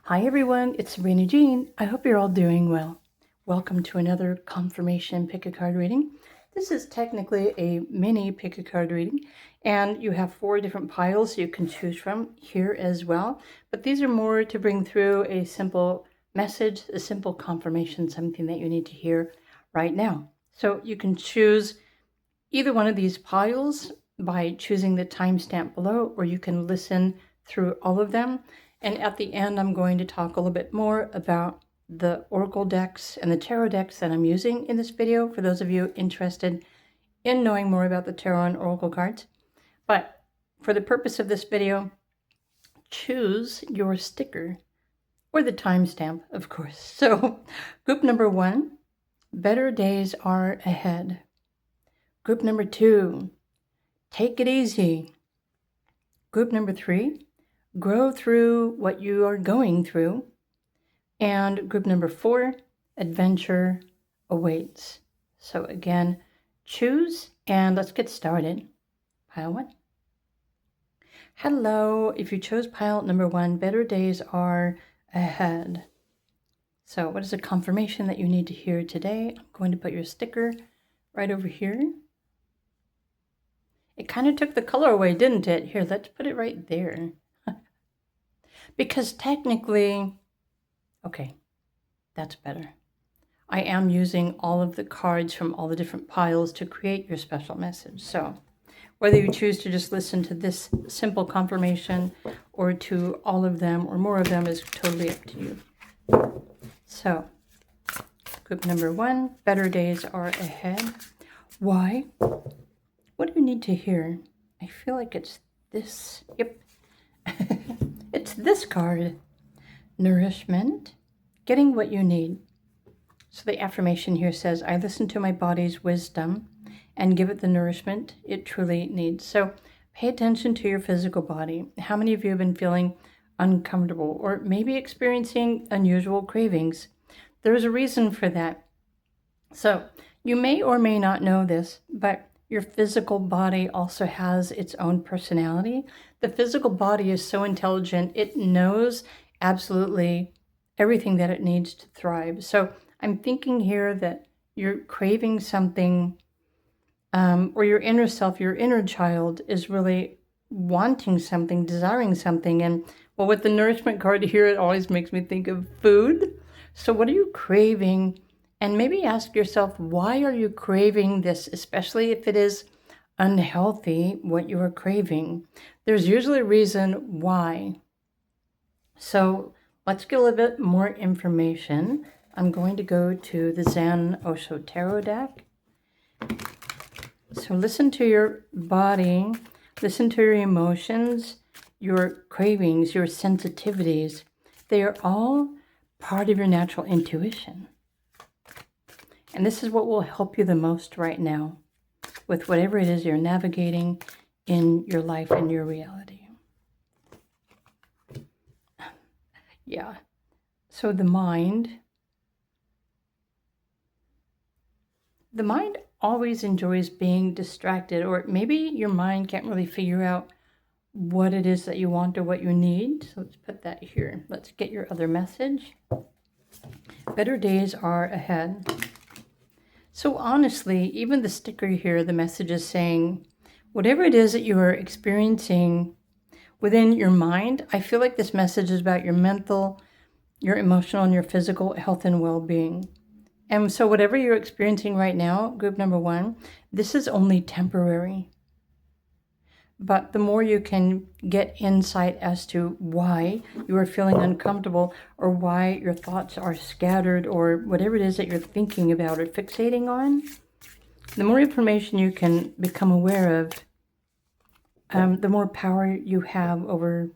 Hi everyone, it's Sabrina Jean. I hope you're all doing well. Welcome to another confirmation pick a card reading. This is technically a mini pick a card reading, and you have 4 different piles you can choose from here as well. But these are more to bring through a simple message, a simple confirmation, something that you need to hear right now. So you can choose either one of these piles by choosing the timestamp below, or you can listen through all of them. And at the end, I'm going to talk a little bit more about the Oracle decks and the Tarot decks that I'm using in this video for those of you interested in knowing more about the Tarot and Oracle cards. But for the purpose of this video, choose your sticker or the timestamp, of course. So group number 1, better days are ahead. Group number 2, take it easy. Group number 3, grow through what you are going through. And group number 4, adventure awaits. So again, choose and let's get started. Pile 1. Hello, if you chose pile number 1, better days are ahead. So what is a confirmation that you need to hear today? I'm going to put your sticker right over here. It kind of took the color away, didn't it? Here, let's put it right there. Because technically, okay, that's better. I am using all of the cards from all the different piles to create your special message. So whether you choose to just listen to this simple confirmation or to all of them or more of them is totally up to you. So group number 1, better days are ahead. Why? What do you need to hear? I feel like it's this. Yep. It's this card. Nourishment. Getting what you need. So the affirmation here says, I listen to my body's wisdom and give it the nourishment it truly needs. So pay attention to your physical body. How many of you have been feeling uncomfortable or maybe experiencing unusual cravings? There's a reason for that. So you may or may not know this, but your physical body also has its own personality. The physical body is so intelligent, it knows absolutely everything that it needs to thrive. So I'm thinking here that you're craving something, or your inner self, your inner child is really wanting something, desiring something. And well, with the nourishment card here, it always makes me think of food. So what are you craving? And maybe ask yourself, why are you craving this, especially if it is unhealthy, what you are craving? There's usually a reason why. So let's get a little bit more information. I'm going to go to the Zen Osho Tarot deck. So listen to your body, listen to your emotions, your cravings, your sensitivities. They are all part of your natural intuition. And this is what will help you the most right now with whatever it is you're navigating in your life and your reality. Yeah. So the mind always enjoys being distracted, or maybe your mind can't really figure out what it is that you want or what you need. So let's put that here. Let's get your other message. Better days are ahead. So honestly, even the sticker here, the message is saying, whatever it is that you are experiencing within your mind, I feel like this message is about your mental, your emotional, and your physical health and well-being. And so whatever you're experiencing right now, group number 1, this is only temporary. But the more you can get insight as to why you are feeling uncomfortable or why your thoughts are scattered or whatever it is that you're thinking about or fixating on, the more information you can become aware of, the more power you have over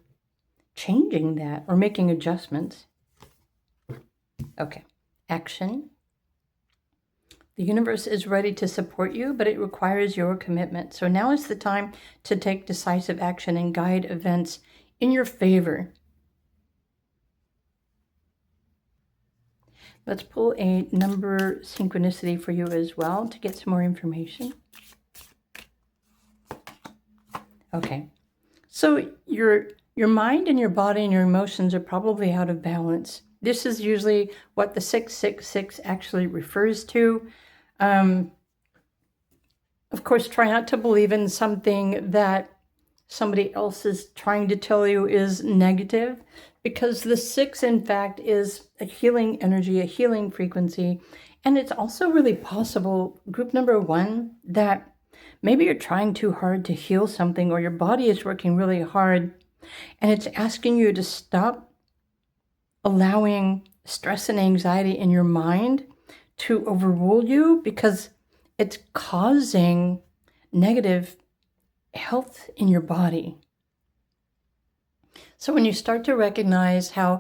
changing that or making adjustments. Okay, action. The universe is ready to support you, but it requires your commitment. So now is the time to take decisive action and guide events in your favor. Let's pull a number synchronicity for you as well to get some more information. Okay, so your Your mind and your body and your emotions are probably out of balance. This is usually what the 666 actually refers to. Of course, try not to believe in something that somebody else is trying to tell you is negative, because the 6, in fact, is a healing energy, a healing frequency. And it's also really possible, group number 1, that maybe you're trying too hard to heal something, or your body is working really hard, and it's asking you to stop allowing stress and anxiety in your mind to overrule you, because it's causing negative health in your body. So when you start to recognize how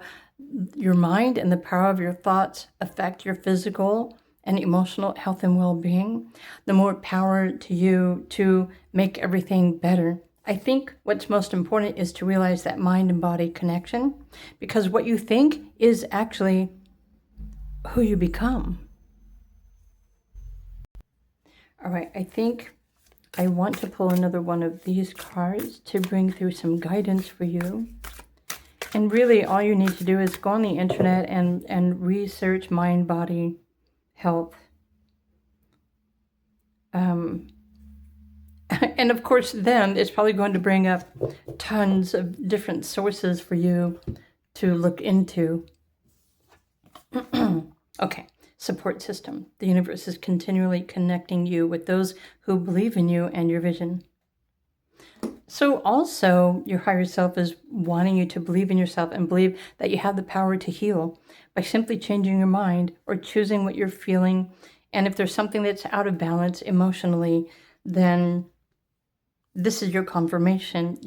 your mind and the power of your thoughts affect your physical and emotional health and well-being, the more power to you to make everything better. I think what's most important is to realize that mind and body connection, because what you think is actually who you become. All right, I think I want to pull another one of these cards to bring through some guidance for you. And really all you need to do is go on the internet and research mind-body health. And of course, then it's probably going to bring up tons of different sources for you to look into. Okay, support system. The universe is continually connecting you with those who believe in you and your vision. So also, your higher self is wanting you to believe in yourself and believe that you have the power to heal by simply changing your mind or choosing what you're feeling. And if there's something that's out of balance emotionally, then this is your confirmation.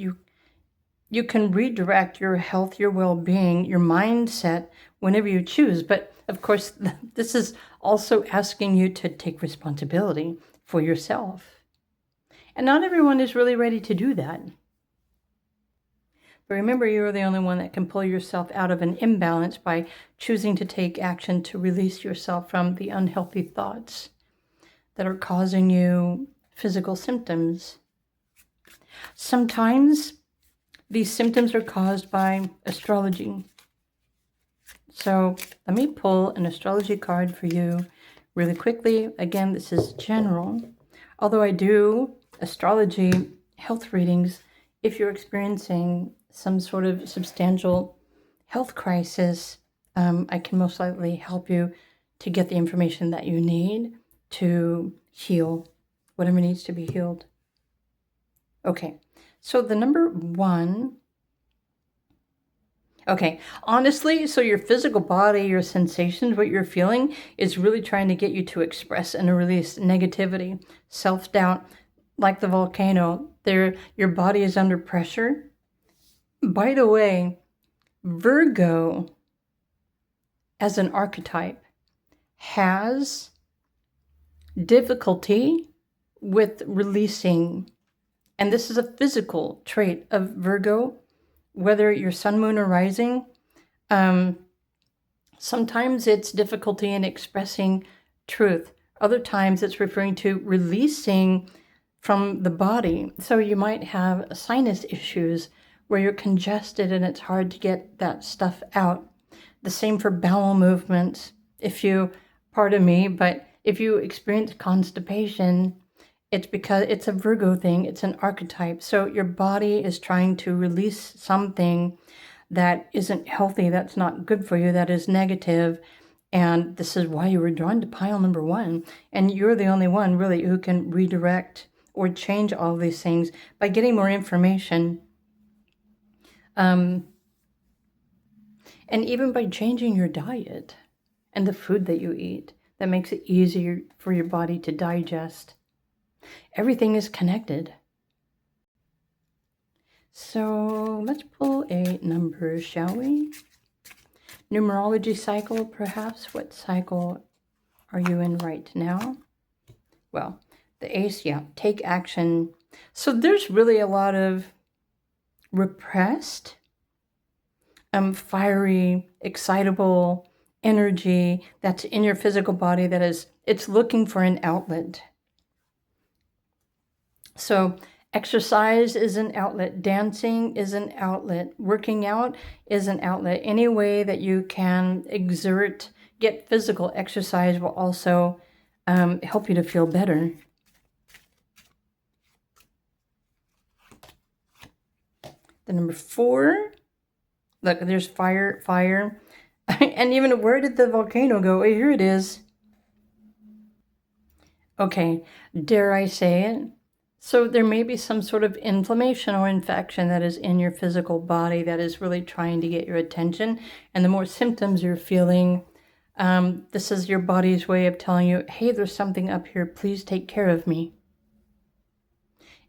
You can redirect your health, your well-being, your mindset whenever you choose. But of course, this is also asking you to take responsibility for yourself. And not everyone is really ready to do that. But remember, you're the only one that can pull yourself out of an imbalance by choosing to take action to release yourself from the unhealthy thoughts that are causing you physical symptoms. Sometimes these symptoms are caused by astrology. So let me pull an astrology card for you really quickly. Again, this is general. Although I do astrology health readings if you're experiencing some sort of substantial health crisis, I can most likely help you to get the information that you need to heal whatever needs to be healed. Okay, so the number 1. Okay, honestly, so your physical body, your sensations, what you're feeling is really trying to get you to express and release negativity, self-doubt. Like the volcano, your body is under pressure. By the way, Virgo as an archetype has difficulty with releasing, and this is a physical trait of Virgo, whether you're sun, moon, or rising. Sometimes it's difficulty in expressing truth. Other times it's referring to releasing from the body. So you might have sinus issues where you're congested and it's hard to get that stuff out. The same for bowel movements. Pardon me, but if you experience constipation, it's because it's a Virgo thing. It's an archetype. So your body is trying to release something that isn't healthy, that's not good for you, that is negative. And this is why you were drawn to pile number 1. And you're the only one really who can redirect or change all of these things by getting more information. And even by changing your diet and the food that you eat, that makes it easier for your body to digest. Everything is connected. So let's pull a number, shall we? Numerology cycle, perhaps. What cycle are you in right now? Well, the ace, yeah, take action. So there's really a lot of repressed, fiery, excitable energy that's in your physical body it's looking for an outlet. So Exercise is an outlet. Dancing is an outlet. Working out is an outlet. Any way that you can exert, get physical exercise will also help you to feel better. The number 4, look, there's fire, fire. And even, where did the volcano go? Oh, here it is. Okay, dare I say it? So there may be some sort of inflammation or infection that is in your physical body that is really trying to get your attention. And the more symptoms you're feeling, this is your body's way of telling you, hey, there's something up here. Please take care of me.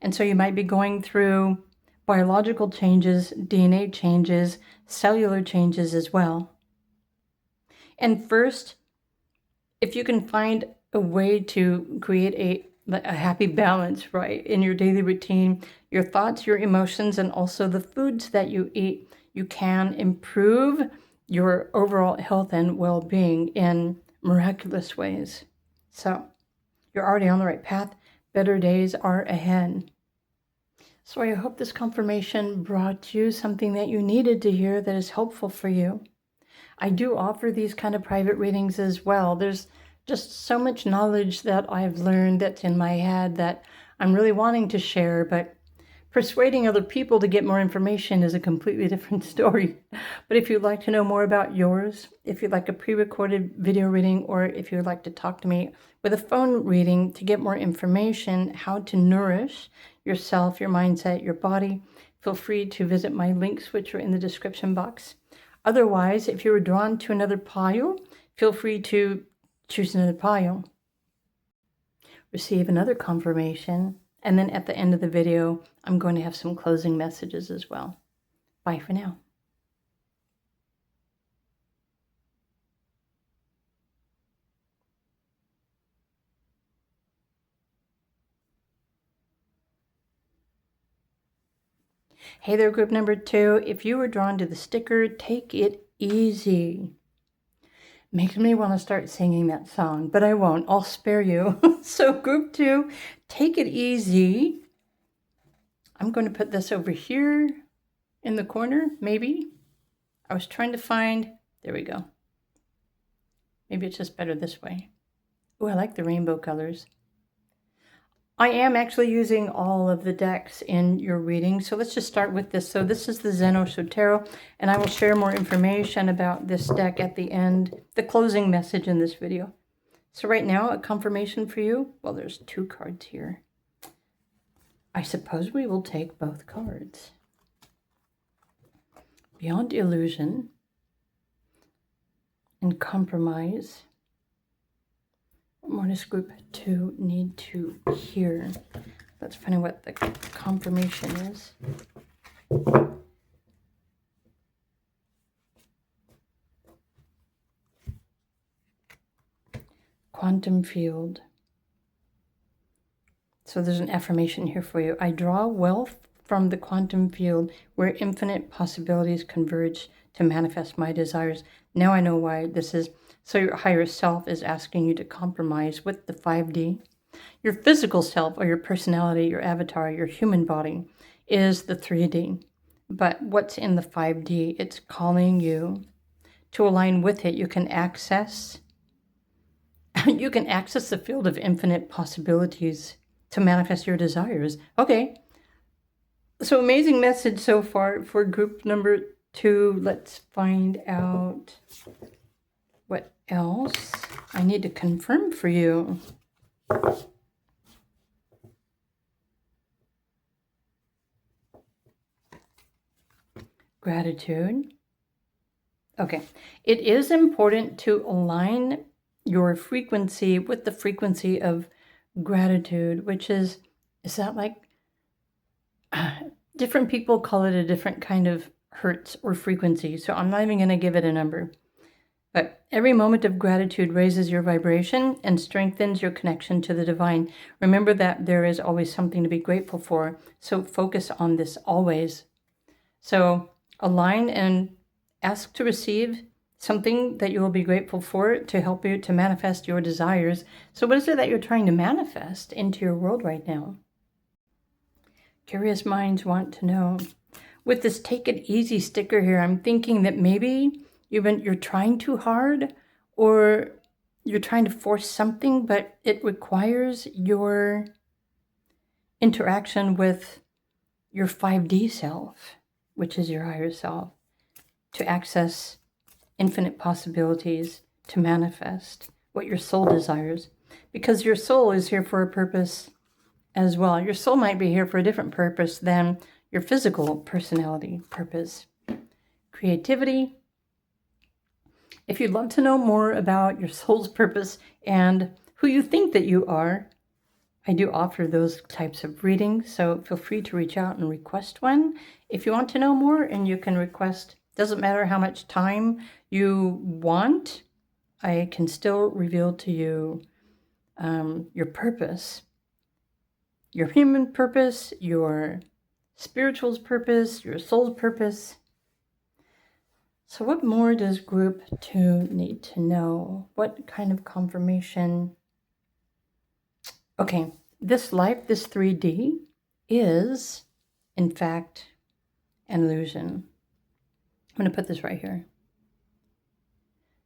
And so you might be going through biological changes, DNA changes, cellular changes as well. And first, if you can find a way to create a happy balance, right, in your daily routine, your thoughts, your emotions, and also the foods that you eat, you can improve your overall health and well-being in miraculous ways. So you're already on the right path. Better days are ahead. So I hope this confirmation brought you something that you needed to hear that is helpful for you. I do offer these kind of private readings as well. There's just so much knowledge that I've learned that's in my head that I'm really wanting to share, but persuading other people to get more information is a completely different story. But if you'd like to know more about yours, if you'd like a pre-recorded video reading, or if you'd like to talk to me with a phone reading to get more information, how to nourish yourself, your mindset, your body, feel free to visit my links, which are in the description box. Otherwise, if you were drawn to another pile, feel free to choose another pile, receive another confirmation, and then at the end of the video, I'm going to have some closing messages as well. Bye for now. Hey there, group number 2. If you were drawn to the sticker, take it easy. Makes me want to start singing that song, but I won't. I'll spare you. So group 2, take it easy. I'm going to put this over here in the corner, maybe. I was trying to find, there we go. Maybe it's just better this way. Oh, I like the rainbow colors. I am actually using all of the decks in your reading, so let's just start with this. So this is the Osho Tarot, and I will share more information about this deck at the end, the closing message in this video. So right now, a confirmation for you. Well, there's 2 cards here. I suppose we will take both cards. Beyond illusion and compromise. What more does group 2 need to hear? Let's find out what the confirmation is. Quantum field. So there's an affirmation here for you. I draw wealth from the quantum field where infinite possibilities converge to manifest my desires. Now I know why this is. So your higher self is asking you to compromise with the 5D. Your physical self, or your personality, your avatar, your human body, is the 3D. But what's in the 5D? It's calling you to align with it. You can access the field of infinite possibilities to manifest your desires. Okay. So amazing message so far for group number 2. Let's find out what else I need to confirm for you. Gratitude. Okay. It is important to align your frequency with the frequency of gratitude, which is that like, different people call it a different kind of hertz or frequency. So I'm not even going to give it a number. But every moment of gratitude raises your vibration and strengthens your connection to the divine. Remember that there is always something to be grateful for. So focus on this always. So align and ask to receive something that you will be grateful for to help you to manifest your desires. So what is it that you're trying to manifest into your world right now? Curious minds want to know. With this take it easy sticker here, I'm thinking that maybe you're trying too hard, or you're trying to force something, but it requires your interaction with your 5D self, which is your higher self, to access infinite possibilities, to manifest what your soul desires. Because your soul is here for a purpose as well. Your soul might be here for a different purpose than your physical personality purpose. Creativity. If you'd love to know more about your soul's purpose and who you think that you are, I do offer those types of readings, so feel free to reach out and request one if you want to know more. And you can request, doesn't matter how much time you want, I can still reveal to you your purpose, your human purpose, your spiritual's purpose, your soul's purpose. So what more does group 2 need to know? What kind of confirmation? Okay, this life, this 3D, is, in fact, an illusion. I'm going to put this right here.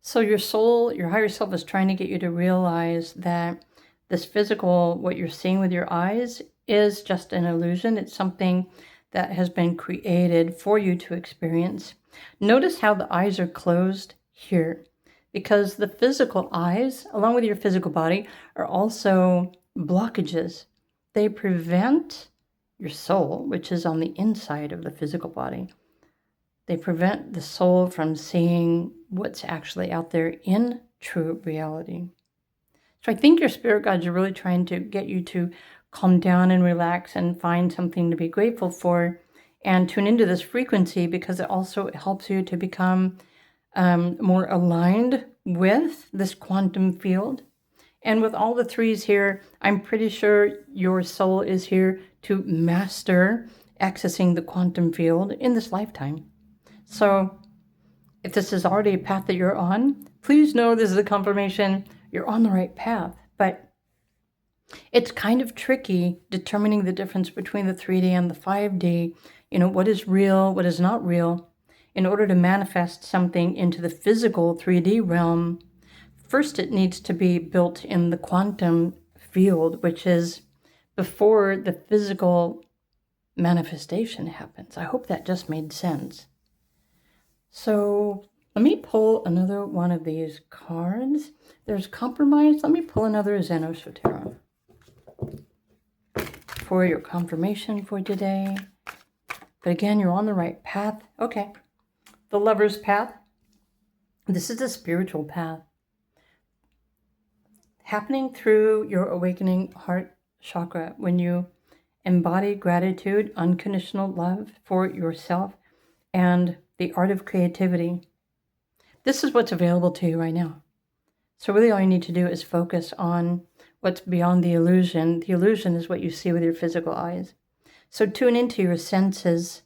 So your soul, your higher self, is trying to get you to realize that this physical, what you're seeing with your eyes, is just an illusion. It's something that has been created for you to experience. Notice how the eyes are closed here, because the physical eyes, along with your physical body, are also blockages. They prevent your soul, which is on the inside of the physical body. They prevent the soul from seeing what's actually out there in true reality. So I think your spirit guides are really trying to get you to calm down and relax and find something to be grateful for and tune into this frequency, because it also helps you to become more aligned with this quantum field. And with all the 3s here, I'm pretty sure your soul is here to master accessing the quantum field in this lifetime. So if this is already a path that you're on, please know this is a confirmation you're on the right path. But it's kind of tricky determining the difference between the 3D and the 5D. You know, what is real, what is not real. In order to manifest something into the physical 3D realm, first it needs to be built in the quantum field, which is before the physical manifestation happens. I hope that just made sense. So let me pull another one of these cards. There's compromise. Let me pull another Zen Osho Tarot for your confirmation for today. But again, you're on the right path. Okay. The Lover's path. This is the spiritual path, happening through your awakening heart chakra when you embody gratitude, unconditional love for yourself, and the art of creativity. This is what's available to you right now. So really all you need to do is focus on what's beyond the illusion. The illusion is what you see with your physical eyes. So tune into your senses.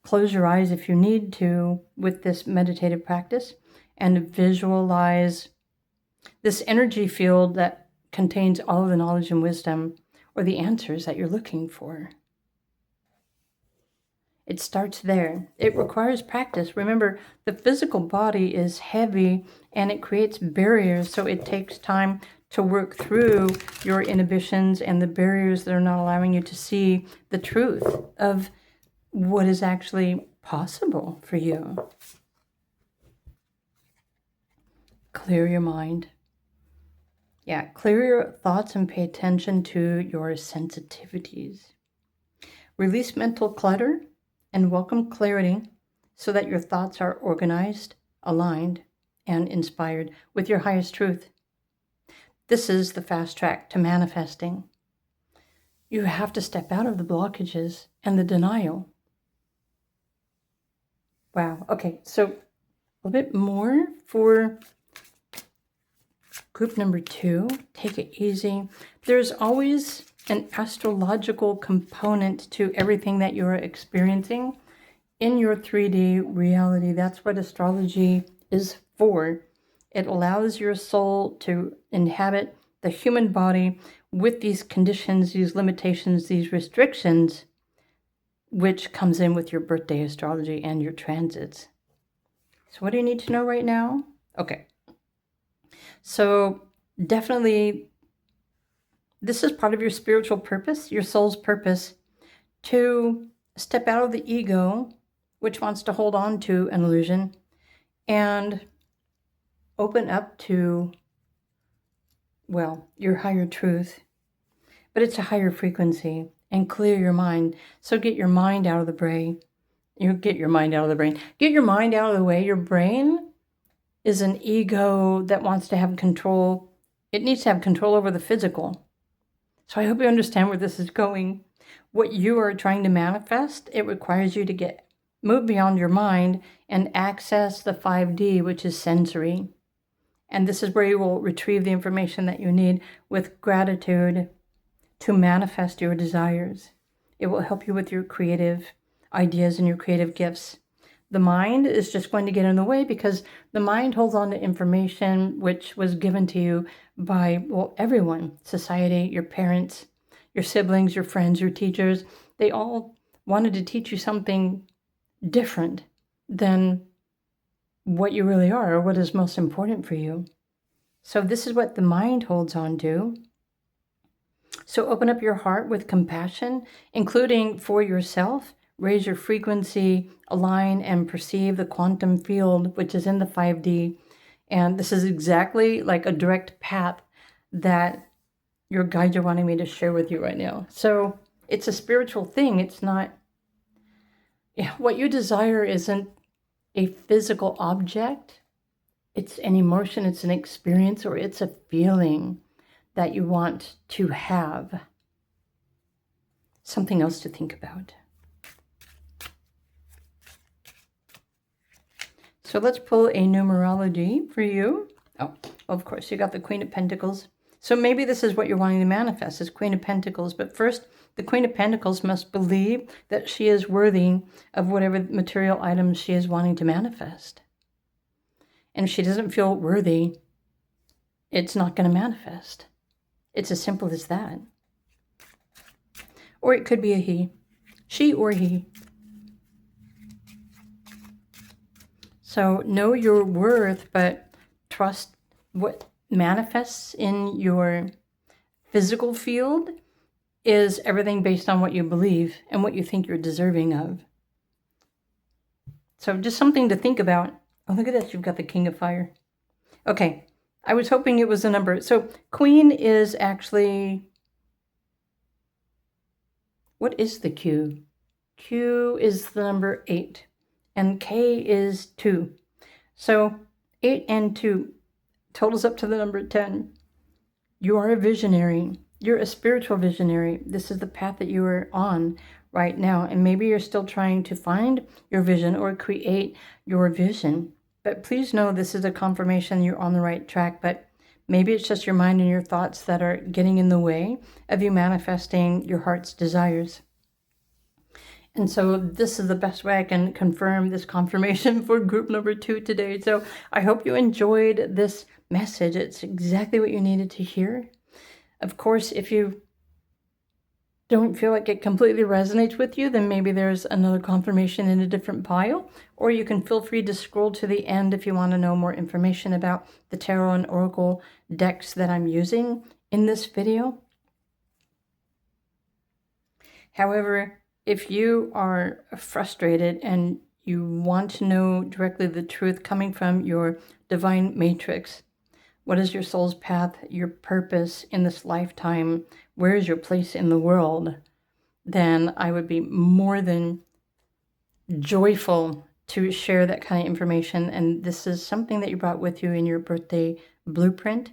Close your eyes if you need to with this meditative practice and visualize this energy field that contains all of the knowledge and wisdom, or the answers that you're looking for. It starts there. It requires practice. Remember, the physical body is heavy and it creates barriers, so it takes time to work through your inhibitions and the barriers that are not allowing you to see the truth of what is actually possible for you. Clear your mind. Yeah, clear your thoughts and pay attention to your sensitivities. Release mental clutter and welcome clarity so that your thoughts are organized, aligned, and inspired with your highest truth. This is the fast track to manifesting. You have to step out of the blockages and the denial. Wow. Okay, so a little bit more for group number 2. Take it easy. There's always an astrological component to everything that you're experiencing in your 3D reality. That's what astrology is for. It allows your soul to inhabit the human body with these conditions, these limitations, these restrictions, which comes in with your birthday astrology and your transits. So what do you need to know right now? Okay. So definitely, this is part of your spiritual purpose, your soul's purpose, to step out of the ego, which wants to hold on to an illusion, and open up to, well, your higher truth. But it's a higher frequency, and clear your mind. So get your mind out of the brain. Get your mind out of the brain. Get your mind out of the way. Your brain is an ego that wants to have control. It needs to have control over the physical. So I hope you understand where this is going. What you are trying to manifest, it requires you to move beyond your mind and access the 5D, which is sensory. And this is where you will retrieve the information that you need with gratitude to manifest your desires. It will help you with your creative ideas and your creative gifts. The mind is just going to get in the way because the mind holds on to information which was given to you by, well, everyone, society, your parents, your siblings, your friends, your teachers. They all wanted to teach you something different than what you really are or what is most important for you. So this is what the mind holds on to. So open up your heart with compassion, including for yourself. Raise your frequency, align and perceive the quantum field, which is in the 5D. And this is exactly like a direct path that your guides are wanting me to share with you right now. So it's a spiritual thing. It's not, what you desire isn't a physical object. It's an emotion, it's an experience, or it's a feeling that you want to have. Something else to think about. So let's pull a numerology for you. Oh, of course, you got the Queen of Pentacles. So maybe this is what you're wanting to manifest, is Queen of Pentacles. But first, the Queen of Pentacles must believe that she is worthy of whatever material items she is wanting to manifest. And if she doesn't feel worthy, it's not going to manifest. It's as simple as that. Or it could be a he. She or he. So know your worth, but trust what manifests in your physical field is everything based on what you believe and what you think you're deserving of. So just something to think about. Oh, look at this. You've got the King of Fire. Okay. I was hoping it was a number. So Queen is actually, what is the Q? Q is the number 8 and K is 2. So 8 and 2 totals up to the number 10. You are a visionary. You're a spiritual visionary. This is the path that you are on right now. And maybe you're still trying to find your vision or create your vision. But please know this is a confirmation you're on the right track. But maybe it's just your mind and your thoughts that are getting in the way of you manifesting your heart's desires. And so this is the best way I can confirm this confirmation for group number 2 today. So I hope you enjoyed this message. It's exactly what you needed to hear. Of course, if you don't feel like it completely resonates with you, then maybe there's another confirmation in a different pile, or you can feel free to scroll to the end if you want to know more information about the tarot and oracle decks that I'm using in this video. However, if you are frustrated and you want to know directly the truth coming from your divine matrix, what is your soul's path, your purpose in this lifetime? Where is your place in the world? Then I would be more than joyful to share that kind of information. And this is something that you brought with you in your birthday blueprint.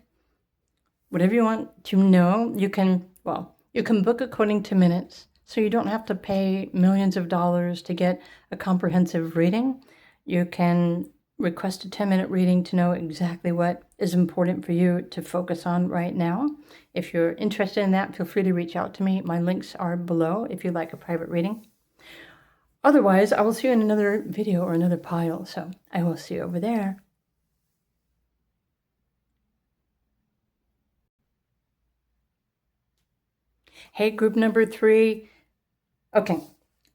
Whatever you want to know, you can book according to minutes. So you don't have to pay millions of dollars to get a comprehensive reading. You can request a 10-minute reading to know exactly what is important for you to focus on right now. If you're interested in that, feel free to reach out to me. My links are below if you'd like a private reading. Otherwise, I will see you in another video or another pile. So I will see you over there. Hey, group number 3. Okay,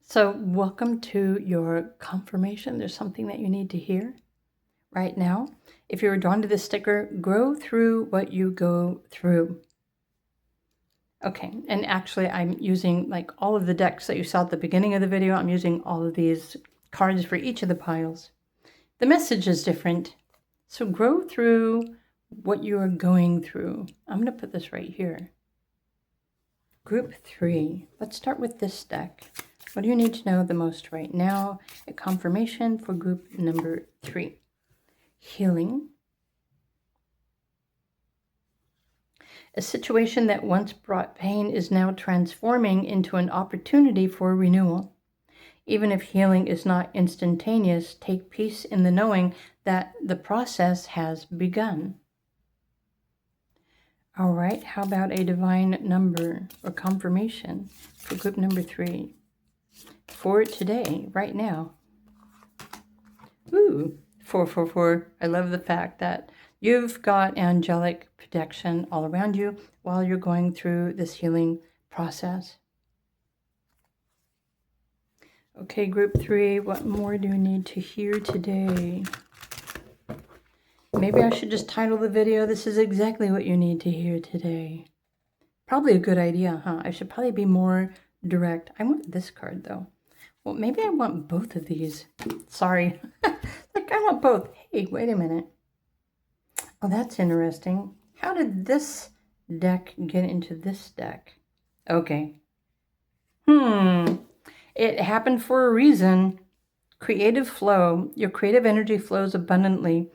so welcome to your confirmation. There's something that you need to hear right now. If you're drawn to this sticker, grow through what you go through. Okay, and actually I'm using like all of the decks that you saw at the beginning of the video. I'm using all of these cards for each of the piles. The message is different. So grow through what you are going through. I'm going to put this right here. Group 3. Let's start with this deck. What do you need to know the most right now? A confirmation for group number 3. Healing. A situation that once brought pain is now transforming into an opportunity for renewal. Even if healing is not instantaneous, take peace in the knowing that the process has begun. All right, how about a divine number or confirmation for group number 3? For today, right now. Ooh, 444. I love the fact that you've got angelic protection all around you while you're going through this healing process. Okay, group 3, what more do you need to hear today? Maybe I should just title the video, "This is exactly what you need to hear today." Probably a good idea, huh? I should probably be more direct. I want this card, though. Well, maybe I want both of these. Sorry. Like, I want both. Hey, wait a minute. Oh, that's interesting. How did this deck get into this deck? Okay. It happened for a reason. Creative flow. Your creative energy flows abundantly.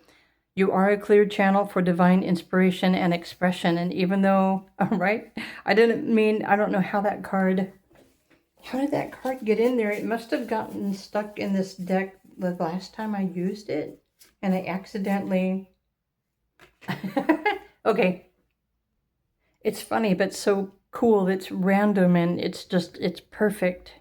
You are a clear channel for divine inspiration and expression. And even though, right, I don't know how that card, how did that card get in there? It must have gotten stuck in this deck the last time I used it. And I accidentally, okay. It's funny, but so cool. It's random and it's perfect.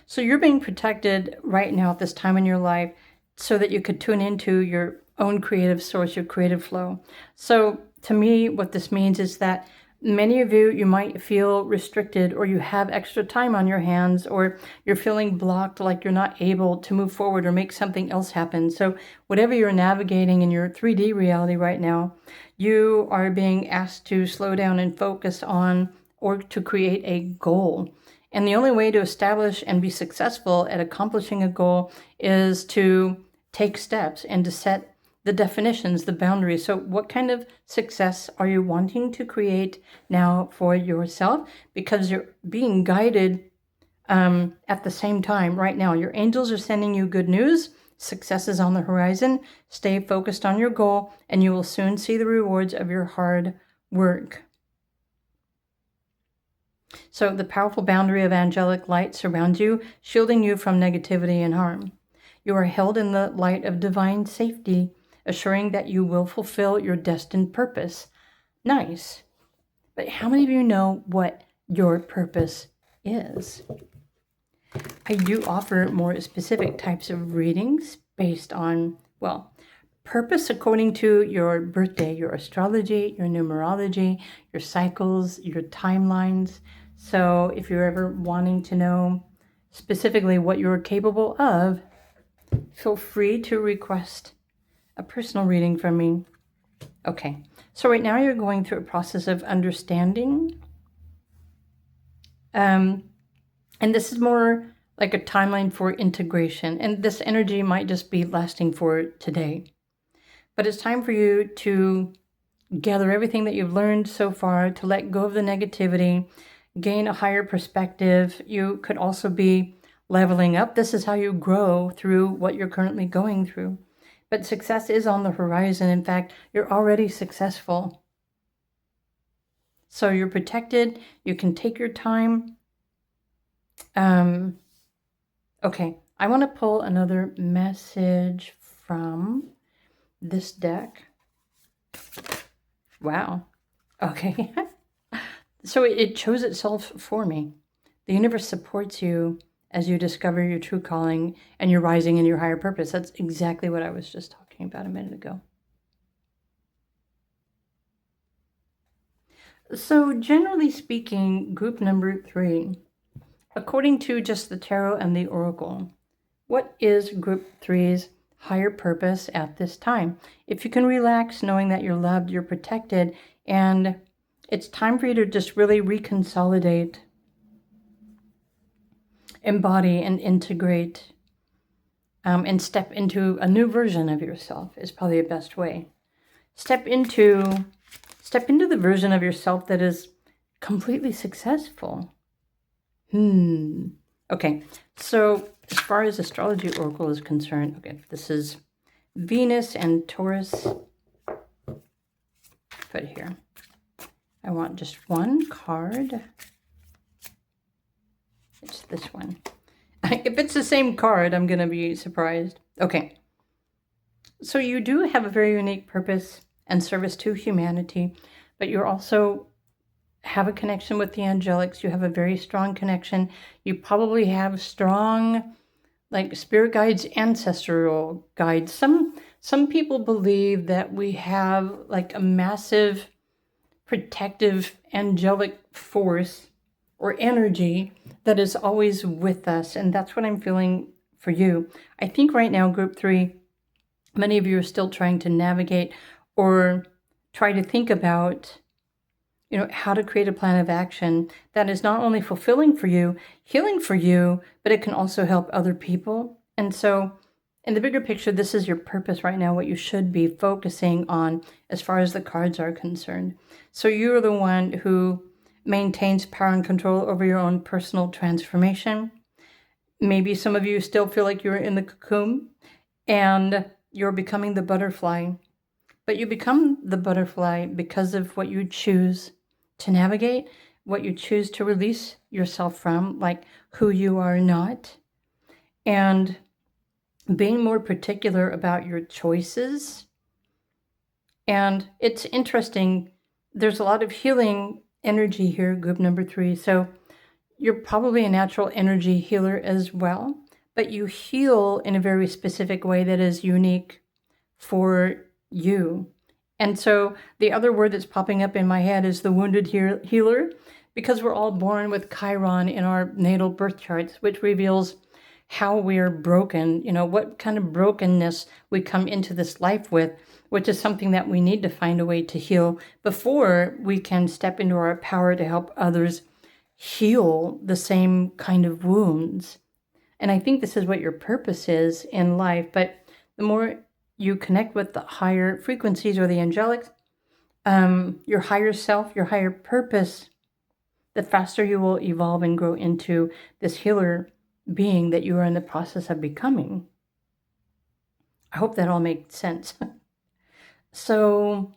So you're being protected right now at this time in your life so that you could tune into your own creative source, your creative flow. So to me, what this means is that many of you might feel restricted, or you have extra time on your hands, or you're feeling blocked, like you're not able to move forward or make something else happen. So whatever you're navigating in your 3D reality right now, you are being asked to slow down and focus on, or to create a goal. And the only way to establish and be successful at accomplishing a goal is to take steps and to set the definitions, the boundaries. So what kind of success are you wanting to create now for yourself? Because you're being guided at the same time right now. Your angels are sending you good news. Success is on the horizon. Stay focused on your goal, and you will soon see the rewards of your hard work. So the powerful boundary of angelic light surrounds you, shielding you from negativity and harm. You are held in the light of divine safety, assuring that you will fulfill your destined purpose. Nice. But how many of you know what your purpose is? I do offer more specific types of readings based on, well, purpose according to your birthday, your astrology, your numerology, your cycles, your timelines. So if you're ever wanting to know specifically what you're capable of, feel free to request a personal reading from me. Okay, so right now you're going through a process of understanding. And this is more like a timeline for integration. And this energy might just be lasting for today. But it's time for you to gather everything that you've learned so far, to let go of the negativity, gain a higher perspective. You could also be leveling up. This is how you grow through what you're currently going through. But success is on the horizon. In fact, you're already successful. So you're protected. You can take your time. Okay, I want to pull another message from this deck. Wow. Okay. So it chose itself for me. The universe supports you as you discover your true calling and you're rising in your higher purpose. That's exactly what I was just talking about a minute ago. So generally speaking, group number 3, according to just the tarot and the oracle, what is group 3's higher purpose at this time? If you can relax knowing that you're loved, you're protected, and it's time for you to just really reconsolidate, embody, and integrate, and step into a new version of yourself is probably the best way. Step into the version of yourself that is completely successful. Okay, so as far as astrology oracle is concerned, okay, this is Venus and Taurus. Put here. I want just one card. It's this one. If it's the same card, I'm going to be surprised. Okay. So you do have a very unique purpose and service to humanity, but you also have a connection with the angelics. You have a very strong connection. You probably have strong, like, spirit guides, ancestral guides. Some people believe that we have like a massive protective angelic force or energy that is always with us, and that's what I'm feeling for you. I think right now, group 3, many of you are still trying to navigate or try to think about, how to create a plan of action that is not only fulfilling for you, healing for you, but it can also help other people. And so in the bigger picture, this is your purpose right now, what you should be focusing on as far as the cards are concerned. So you're the one who maintains power and control over your own personal transformation. Maybe some of you still feel like you're in the cocoon and you're becoming the butterfly. But you become the butterfly because of what you choose to navigate, what you choose to release yourself from, like who you are not, and being more particular about your choices. And it's interesting, there's a lot of healing energy here, group number 3. So you're probably a natural energy healer as well, but you heal in a very specific way that is unique for you. And so the other word that's popping up in my head is the wounded healer, because we're all born with Chiron in our natal birth charts, which reveals how we're broken, what kind of brokenness we come into this life with, which is something that we need to find a way to heal before we can step into our power to help others heal the same kind of wounds. And I think this is what your purpose is in life. But the more you connect with the higher frequencies or the angelics, your higher self, your higher purpose, the faster you will evolve and grow into this healer being that you are in the process of becoming. I hope that all makes sense. So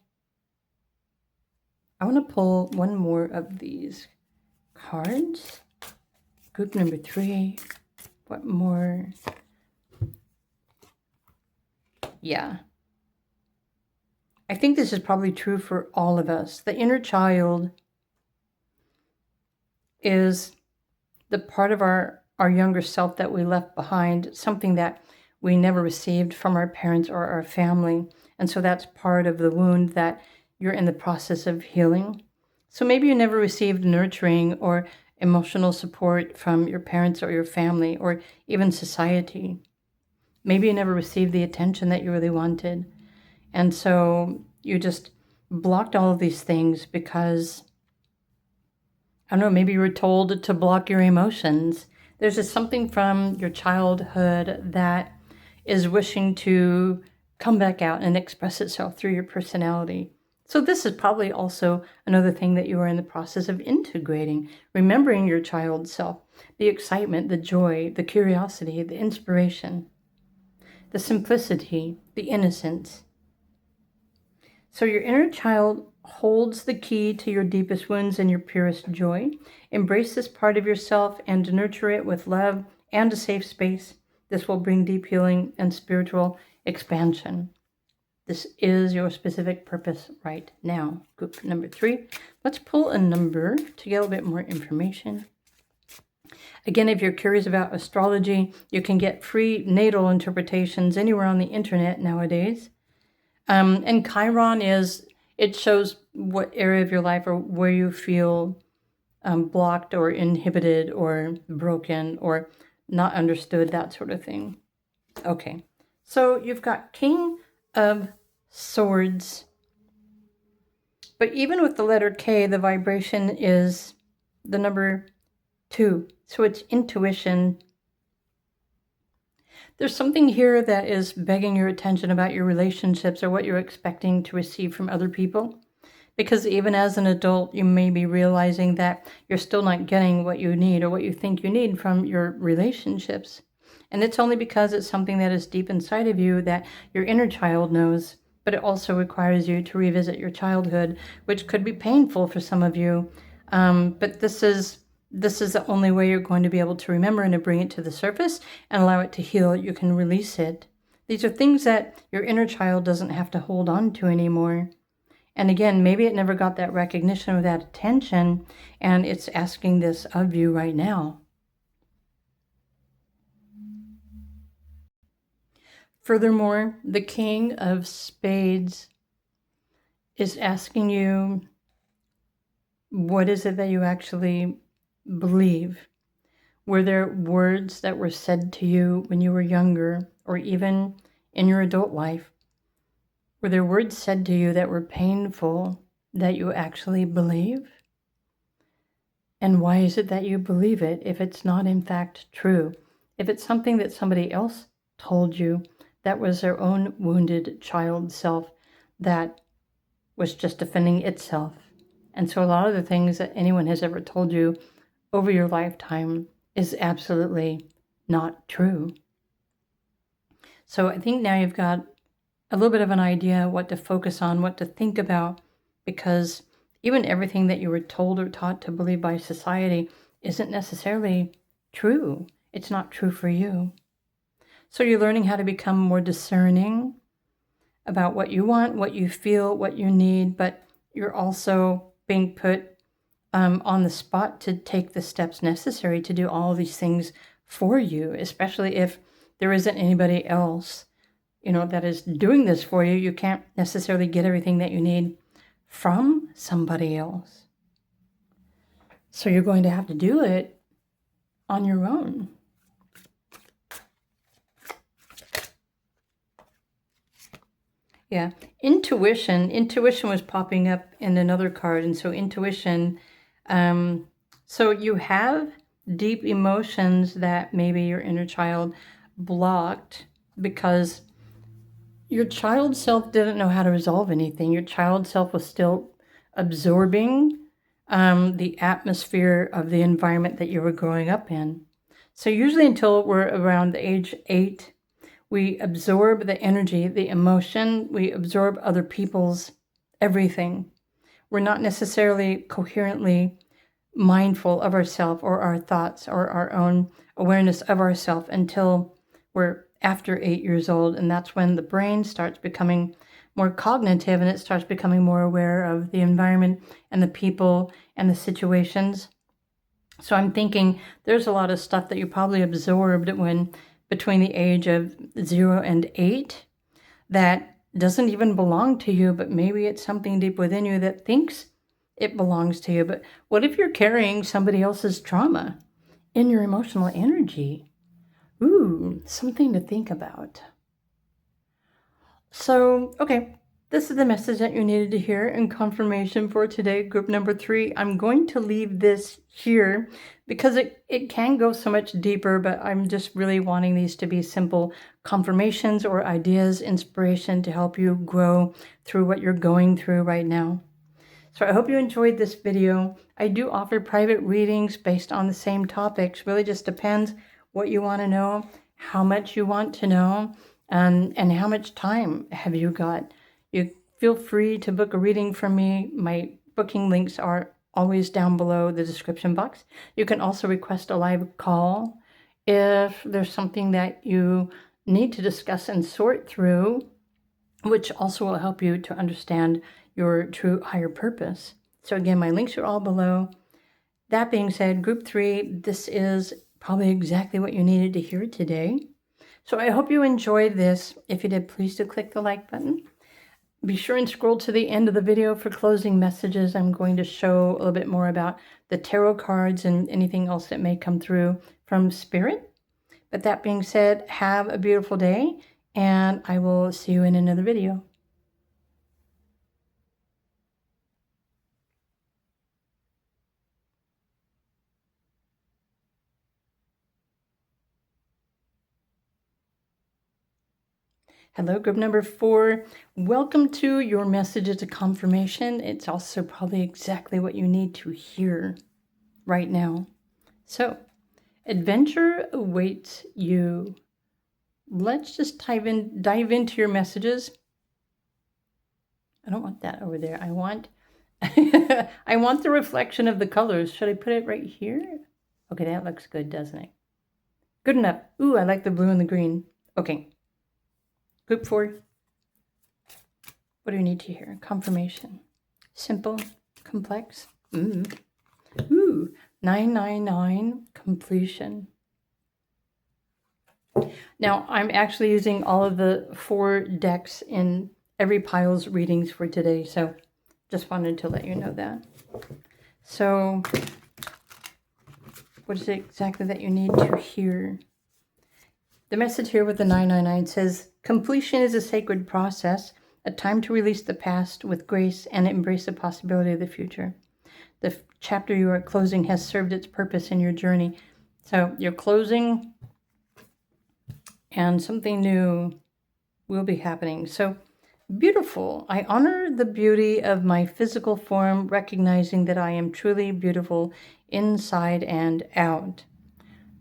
I want to pull one more of these cards. Group number 3. What more? Yeah. I think this is probably true for all of us. The inner child is the part of our younger self that we left behind, something that we never received from our parents or our family. And so that's part of the wound that you're in the process of healing. So maybe you never received nurturing or emotional support from your parents or your family or even society. Maybe you never received the attention that you really wanted. And so you just blocked all of these things because, I don't know, maybe you were told to block your emotions. There's just something from your childhood that is wishing to come back out and express itself through your personality. So this is probably also another thing that you are in the process of integrating, remembering your child self, the excitement, the joy, the curiosity, the inspiration, the simplicity, the innocence. So your inner child holds the key to your deepest wounds and your purest joy. Embrace this part of yourself and nurture it with love and a safe space. This will bring deep healing and spiritual expansion. This is your specific purpose right now. Group number 3. Let's pull a number to get a little bit more information. Again, if you're curious about astrology, you can get free natal interpretations anywhere on the internet nowadays. And Chiron is It shows what area of your life or where you feel blocked or inhibited or broken or not understood, that sort of thing. Okay, so you've got King of Swords. But even with the letter K, the vibration is the number 2. So it's intuition. There's something here that is begging your attention about your relationships or what you're expecting to receive from other people. Because even as an adult, you may be realizing that you're still not getting what you need or what you think you need from your relationships. And it's only because it's something that is deep inside of you that your inner child knows. But it also requires you to revisit your childhood, which could be painful for some of you. But this is the only way you're going to be able to remember and to bring it to the surface and allow it to heal. You can release it. These are things that your inner child doesn't have to hold on to anymore. And again, maybe it never got that recognition or that attention, and it's asking this of you right now. Furthermore, the King of Spades is asking you, what is it that you actually believe? Were there words that were said to you when you were younger, or even in your adult life? Were there words said to you that were painful that you actually believe? And why is it that you believe it if it's not in fact true? If it's something that somebody else told you that was their own wounded child self that was just defending itself. And so a lot of the things that anyone has ever told you over your lifetime is absolutely not true. So I think now you've got a little bit of an idea what to focus on, what to think about, because even everything that you were told or taught to believe by society isn't necessarily true. It's not true for you. So you're learning how to become more discerning about what you want, what you feel, what you need, but you're also being put on the spot to take the steps necessary to do all of these things for you, especially if there isn't anybody else, that is doing this for you. You can't necessarily get everything that you need from somebody else. So you're going to have to do it on your own. Yeah, intuition was popping up in another card. And so intuition, so you have deep emotions that maybe your inner child blocked because your child self didn't know how to resolve anything. Your child self was still absorbing the atmosphere of the environment that you were growing up in. So usually until we're around the age 8, we absorb the energy, the emotion, we absorb other people's everything. We're not necessarily coherently mindful of ourselves or our thoughts or our own awareness of ourselves until we're after 8 years old. And that's when the brain starts becoming more cognitive and it starts becoming more aware of the environment and the people and the situations. So I'm thinking there's a lot of stuff that you probably absorbed when between the age of 0 and 8 that doesn't even belong to you, but maybe it's something deep within you that thinks it belongs to you. But what if you're carrying somebody else's trauma in your emotional energy? Ooh, something to think about. So, okay, this is the message that you needed to hear and confirmation for today, group number 3. I'm going to leave this here because it can go so much deeper, but I'm just really wanting these to be simple confirmations or ideas, inspiration to help you grow through what you're going through right now. So I hope you enjoyed this video. I do offer private readings based on the same topics. Really just depends what you want to know, how much you want to know, and how much time have you got. You feel free to book a reading from me. My booking links are always down below the description box. You can also request a live call if there's something that you need to discuss and sort through, which also will help you to understand your true higher purpose. So again, my links are all below. That being said, group 3, this is probably exactly what you needed to hear today. So I hope you enjoyed this. If you did, please do click the like button. Be sure and scroll to the end of the video for closing messages. I'm going to show a little bit more about the tarot cards and anything else that may come through from Spirit. But that being said, have a beautiful day, and I will see you in another video. Hello, group number 4. Welcome to your message. It's a confirmation. It's also probably exactly what you need to hear right now. So, adventure awaits you. Let's just dive into your messages. I don't want that over there. I want I want the reflection of the colors. Should I put it right here? Okay, that looks good, doesn't it? Good enough. Ooh, I like the blue and the green. Okay. Group 4. What do you need to hear? Confirmation. Simple. Complex. Ooh. 999. Completion. Now, I'm actually using all of the 4 decks in every pile's readings for today, so just wanted to let you know that. So, what is it exactly that you need to hear? The message here with the 999 says, completion is a sacred process, a time to release the past with grace and embrace the possibility of the future. The chapter you are closing has served its purpose in your journey. So you're closing and something new will be happening. So beautiful. I honor the beauty of my physical form, recognizing that I am truly beautiful inside and out.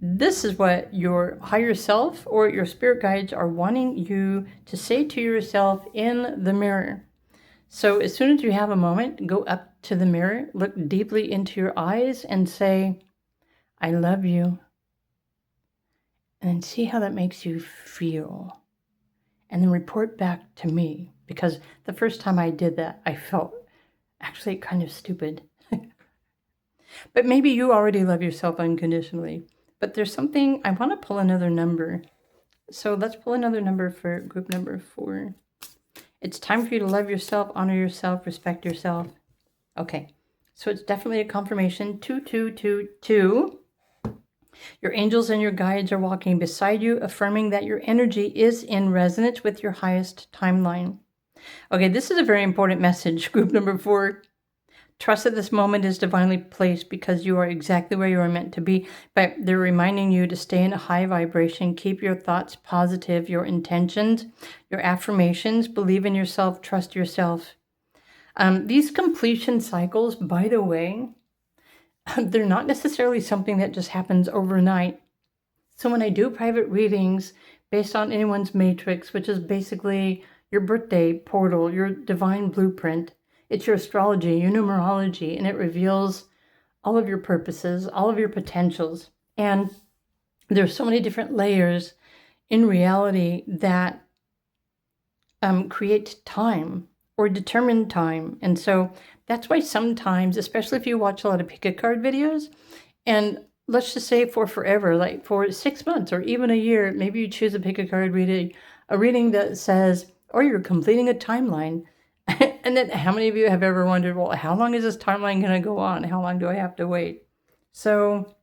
This is what your higher self or your spirit guides are wanting you to say to yourself in the mirror. So as soon as you have a moment, go up to the mirror, look deeply into your eyes and say, I love you. And then see how that makes you feel. And then report back to me. Because the first time I did that, I felt actually kind of stupid. But maybe you already love yourself unconditionally. But there's something, I want to pull another number. So let's pull another number for group number 4. It's time for you to love yourself, honor yourself, respect yourself. Okay, so it's definitely a confirmation. 2222. Your angels and your guides are walking beside you, affirming that your energy is in resonance with your highest timeline. Okay, this is a very important message, group number 4. Trust that this moment is divinely placed because you are exactly where you are meant to be. But they're reminding you to stay in a high vibration. Keep your thoughts positive, your intentions, your affirmations. Believe in yourself. Trust yourself. These completion cycles, by the way, they're not necessarily something that just happens overnight. So when I do private readings based on anyone's matrix, which is basically your birthday portal, your divine blueprint, it's your astrology, your numerology, and it reveals all of your purposes, all of your potentials. And there's so many different layers in reality that create time or determine time. And so that's why sometimes, especially if you watch a lot of pick a card videos, and let's just say for forever, like for 6 months or even a year, maybe you choose a pick a card reading, a reading that says, or you're completing a timeline. And then how many of you have ever wondered, well, how long is this timeline going to go on? How long do I have to wait? So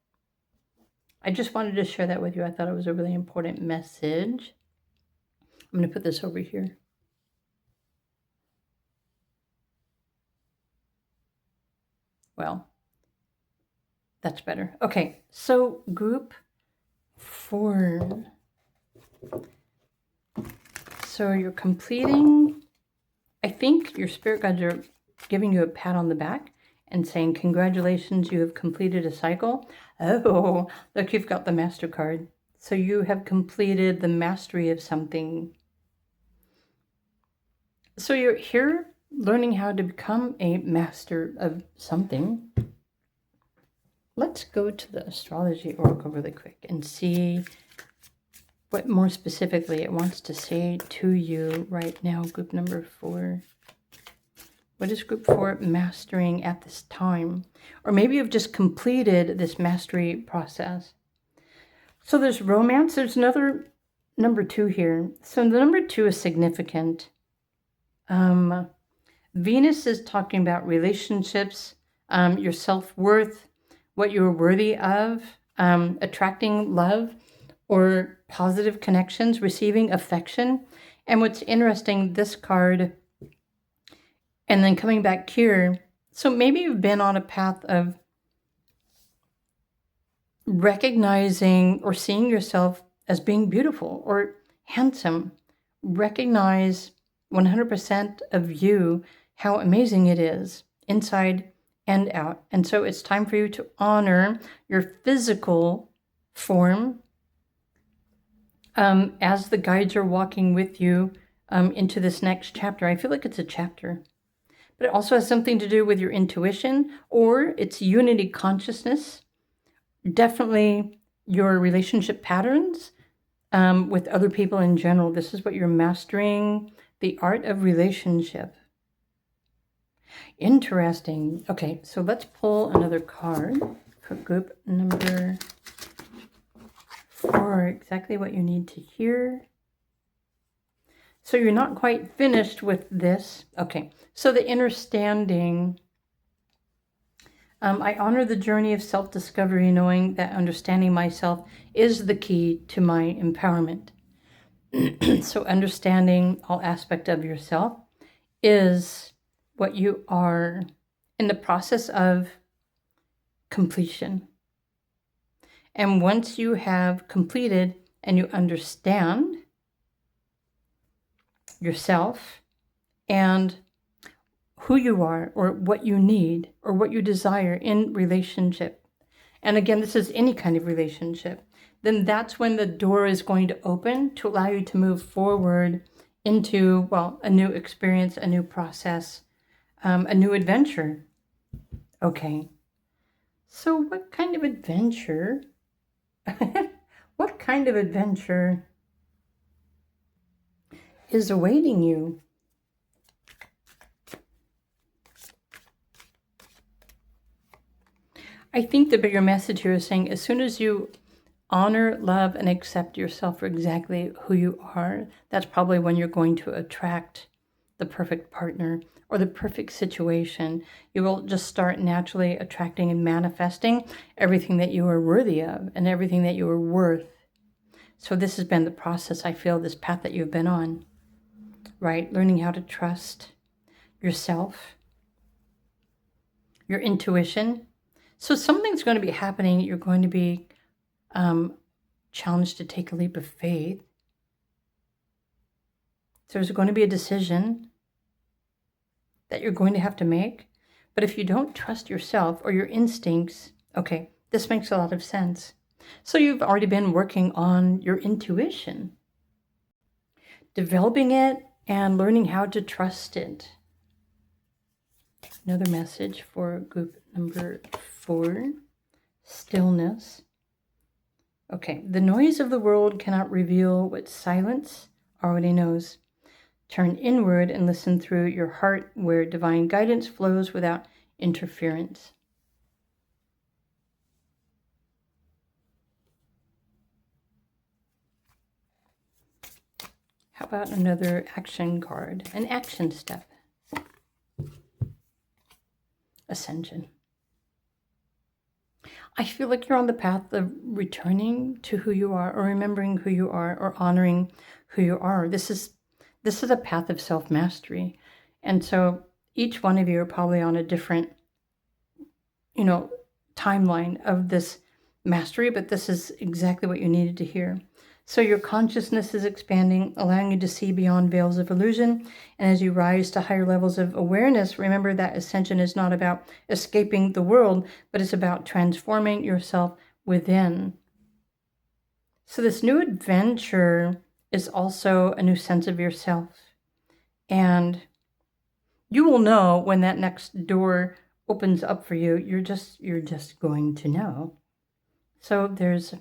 I just wanted to share that with you. I thought it was a really important message. I'm going to put this over here. Well, that's better. Okay, so group 4. So you're completing, I think your spirit guides are giving you a pat on the back and saying, congratulations, you have completed a cycle. Oh, look, you've got the Master card. So you have completed the mastery of something. So you're here learning how to become a master of something. Let's go to the astrology oracle really quick and see what more specifically it wants to say to you right now, group number 4. What is group 4 mastering at this time? Or maybe you've just completed this mastery process. So there's romance. There's another number 2 here. So the number 2 is significant. Venus is talking about relationships, your self-worth, what you're worthy of, attracting love or positive connections, receiving affection. And what's interesting, this card, and then coming back here, so maybe you've been on a path of recognizing or seeing yourself as being beautiful or handsome. Recognize 100% of you, how amazing it is inside and out. And so it's time for you to honor your physical form as the guides are walking with you into this next chapter. I feel like it's a chapter, but it also has something to do with your intuition or it's unity consciousness. Definitely your relationship patterns with other people in general. This is what you're mastering, the art of relationship. Interesting. Okay, so let's pull another card for group number 4, exactly what you need to hear. So you're not quite finished with this. Okay, so the understanding. I honor the journey of self-discovery, knowing that understanding myself is the key to my empowerment. So understanding all aspects of yourself is what you are in the process of completion. And once you have completed and you understand yourself and who you are or what you need or what you desire in relationship, and again, this is any kind of relationship, then that's when the door is going to open to allow you to move forward into, well, a new experience, a new process, a new adventure. Okay, so what kind of adventure? What kind of adventure is awaiting you? I think the bigger message here is saying as soon as you honor, love, and accept yourself for exactly who you are, that's probably when you're going to attract the perfect partner or the perfect situation. You will just start naturally attracting and manifesting everything that you are worthy of and everything that you are worth. So this has been the process, I feel, this path that you've been on, right? Learning how to trust yourself, your intuition. So something's going to be happening. You're going to be challenged to take a leap of faith. So there's going to be a decision that you're going to have to make. But if you don't trust yourself or your instincts, okay, this makes a lot of sense. So you've already been working on your intuition, developing it and learning how to trust it. Another message for group number 4, stillness. Okay, the noise of the world cannot reveal what silence already knows. Turn inward and listen through your heart where divine guidance flows without interference. How about another action card? An action step. Ascension. I feel like you're on the path of returning to who you are or remembering who you are or honoring who you are. This is a path of self-mastery. And so each one of you are probably on a different, timeline of this mastery, but this is exactly what you needed to hear. So your consciousness is expanding, allowing you to see beyond veils of illusion. And as you rise to higher levels of awareness, remember that ascension is not about escaping the world, but it's about transforming yourself within. So this new adventure is also a new sense of yourself. And you will know when that next door opens up for you. You're just going to know. So there's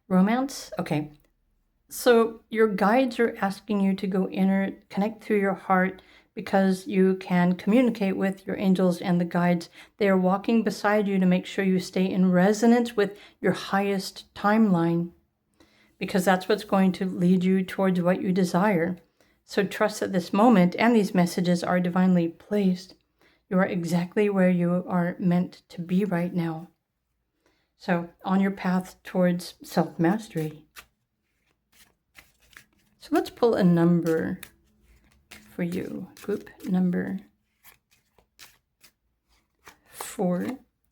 romance. Okay. So your guides are asking you to go inner, connect through your heart because you can communicate with your angels and the guides. They are walking beside you to make sure you stay in resonance with your highest timeline because that's what's going to lead you towards what you desire. So trust that this moment and these messages are divinely placed. You are exactly where you are meant to be right now. So on your path towards self-mastery. So let's pull a number for you. Group number 4.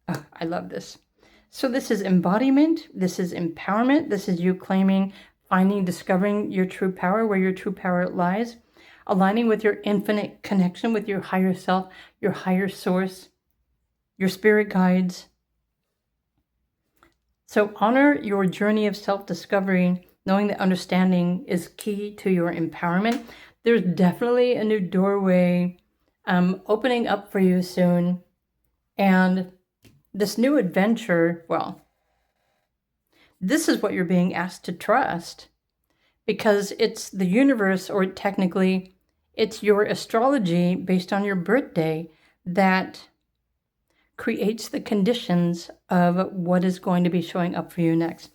Oh, I love this. So this is embodiment. This is empowerment. This is you claiming, finding, discovering your true power, where your true power lies. Aligning with your infinite connection with your higher self, your higher source, your spirit guides. So honor your journey of self-discovery, knowing that understanding is key to your empowerment. There's definitely a new doorway opening up for you soon. And this new adventure, well, this is what you're being asked to trust, because it's the universe, or technically, it's your astrology based on your birthday that creates the conditions of what is going to be showing up for you next.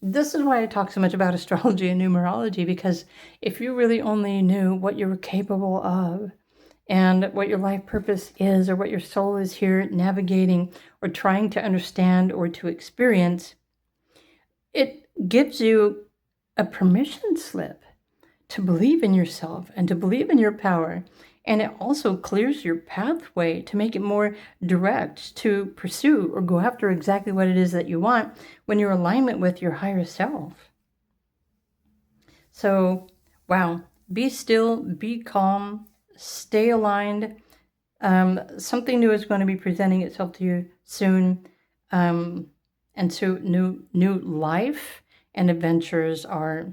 This is why I talk so much about astrology and numerology, because if you really only knew what you were capable of and what your life purpose is, or what your soul is here navigating or trying to understand or to experience, it gives you a permission slip to believe in yourself and to believe in your power. And it also clears your pathway to make it more direct to pursue or go after exactly what it is that you want when you're in alignment with your higher self. So, wow, be still, be calm, stay aligned. Something new is going to be presenting itself to you soon. And so new life and adventures are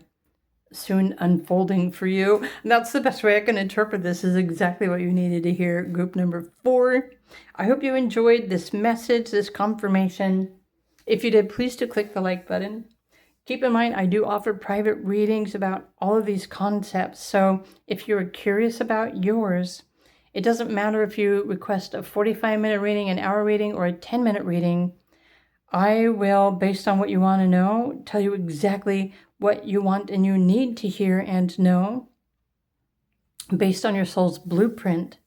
soon unfolding for you. And that's the best way I can interpret this, is exactly what you needed to hear. Group number 4. I hope you enjoyed this message, this confirmation. If you did, please do click the like button. Keep in mind, I do offer private readings about all of these concepts. So if you're curious about yours, it doesn't matter if you request a 45-minute reading, an hour reading, or a 10-minute reading. I will, based on what you want to know, tell you exactly what you want and you need to hear and know based on your soul's blueprint.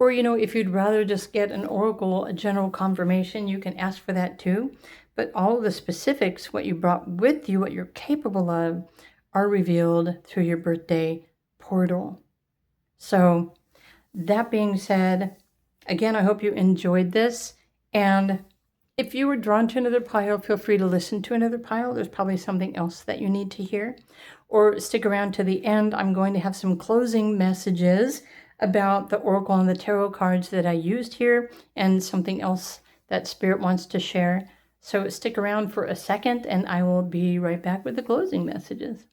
Or, if you'd rather just get an oracle, a general confirmation, you can ask for that too. But all of the specifics, what you brought with you, what you're capable of, are revealed through your birthday portal. So that being said, again, I hope you enjoyed this. And if you were drawn to another pile, feel free to listen to another pile. There's probably something else that you need to hear. Or stick around to the end. I'm going to have some closing messages about the oracle and the tarot cards that I used here, and something else that Spirit wants to share. So stick around for a second, and I will be right back with the closing messages.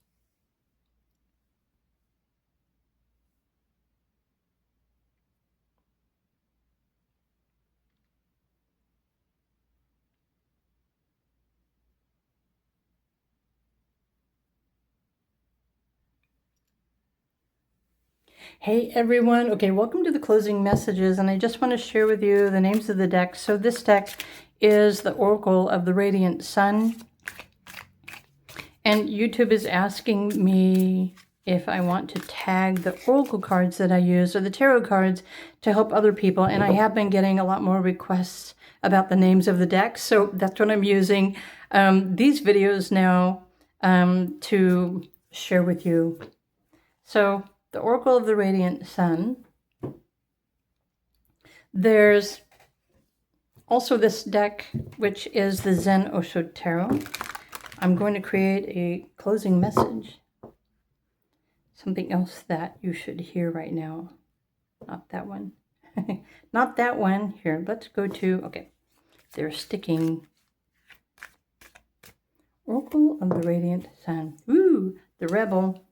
Hey everyone, okay, welcome to the closing messages, and I just want to share with you the names of the decks. So this deck is the Oracle of the Radiant Sun, and YouTube is asking me if I want to tag the oracle cards that I use, or the tarot cards, to help other people, and I have been getting a lot more requests about the names of the decks, so that's what I'm using these videos now to share with you. So the Oracle of the Radiant Sun. There's also this deck, which is the Zen Osho Tarot. I'm going to create a closing message. Something else that you should hear right now. Not that one. Not that one. Here, let's go to, okay, they're sticking. Oracle of the Radiant Sun. Ooh, the Rebel.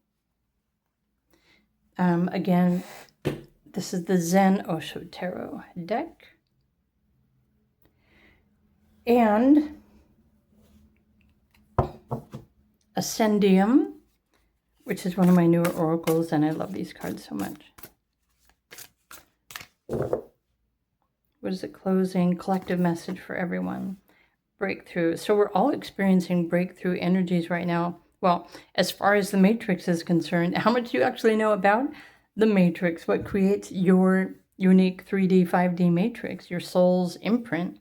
Again, this is the Zen Osho Tarot deck. And Ascendium, which is one of my newer oracles, and I love these cards so much. What is it? Closing, collective message for everyone. Breakthrough. So we're all experiencing breakthrough energies right now. Well, as far as the matrix is concerned, how much do you actually know about the matrix? What creates your unique 3D, 5D matrix, your soul's imprint?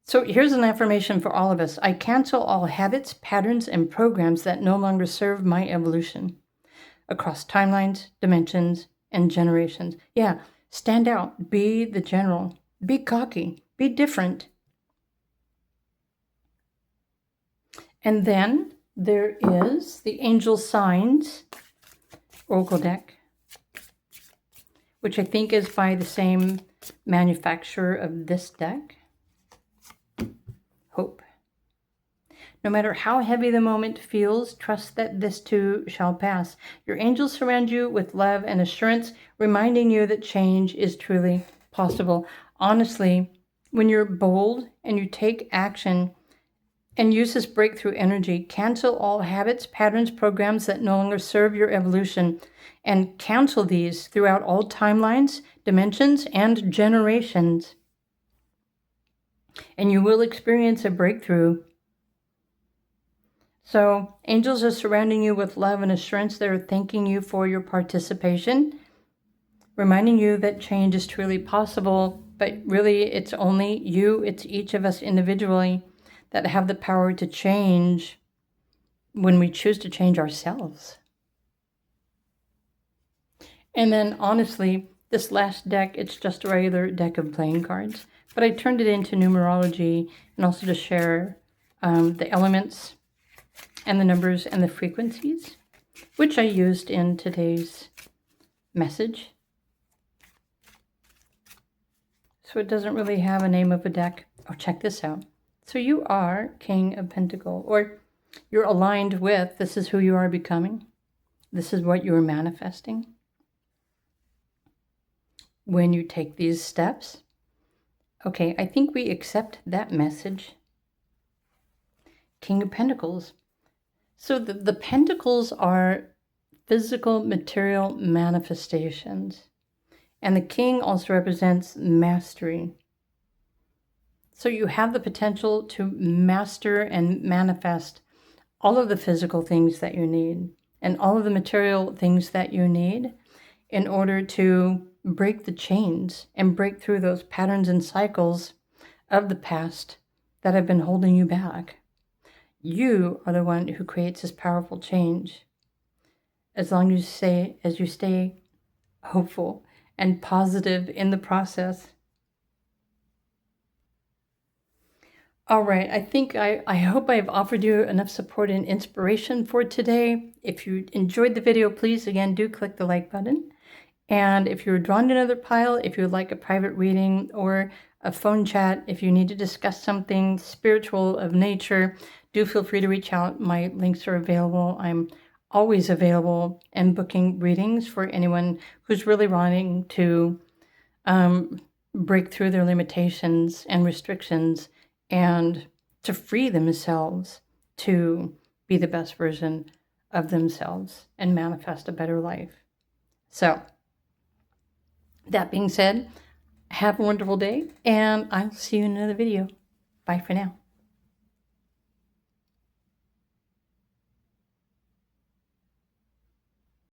So here's an affirmation for all of us. I cancel all habits, patterns, and programs that no longer serve my evolution across timelines, dimensions, and generations. Yeah, stand out. Be the general. Be cocky. Be different. And then there is the Angel Signs Oracle deck, which I think is by the same manufacturer of this deck. Hope. No matter how heavy the moment feels, trust that this too shall pass. Your angels surround you with love and assurance, reminding you that change is truly possible. Honestly, when you're bold and you take action and use this breakthrough energy, cancel all habits, patterns, programs that no longer serve your evolution, and cancel these throughout all timelines, dimensions, and generations. And you will experience a breakthrough. So angels are surrounding you with love and assurance. They're thanking you for your participation, reminding you that change is truly possible, but really it's only you, it's each of us individually that have the power to change when we choose to change ourselves. And then honestly, this last deck, it's just a regular deck of playing cards, but I turned it into numerology and also to share the elements and the numbers and the frequencies, which I used in today's message. So it doesn't really have a name of a deck. Oh, check this out. So you are King of Pentacles, or you're aligned with, this is who you are becoming. This is what you are manifesting. When you take these steps, okay, I think we accept that message. King of Pentacles. So the pentacles are physical material manifestations. And the king also represents mastery. So you have the potential to master and manifest all of the physical things that you need and all of the material things that you need in order to break the chains and break through those patterns and cycles of the past that have been holding you back. You are the one who creates this powerful change. As long as you stay hopeful and positive in the process. All right, I hope I've offered you enough support and inspiration for today. If you enjoyed the video, please, again, do click the like button. And if you're drawn to another pile, if you would like a private reading or a phone chat, if you need to discuss something spiritual of nature, do feel free to reach out. My links are available. I'm always available and booking readings for anyone who's really wanting to break through their limitations and restrictions and to free themselves to be the best version of themselves and manifest a better life. So, that being said, have a wonderful day, and I'll see you in another video. Bye for now.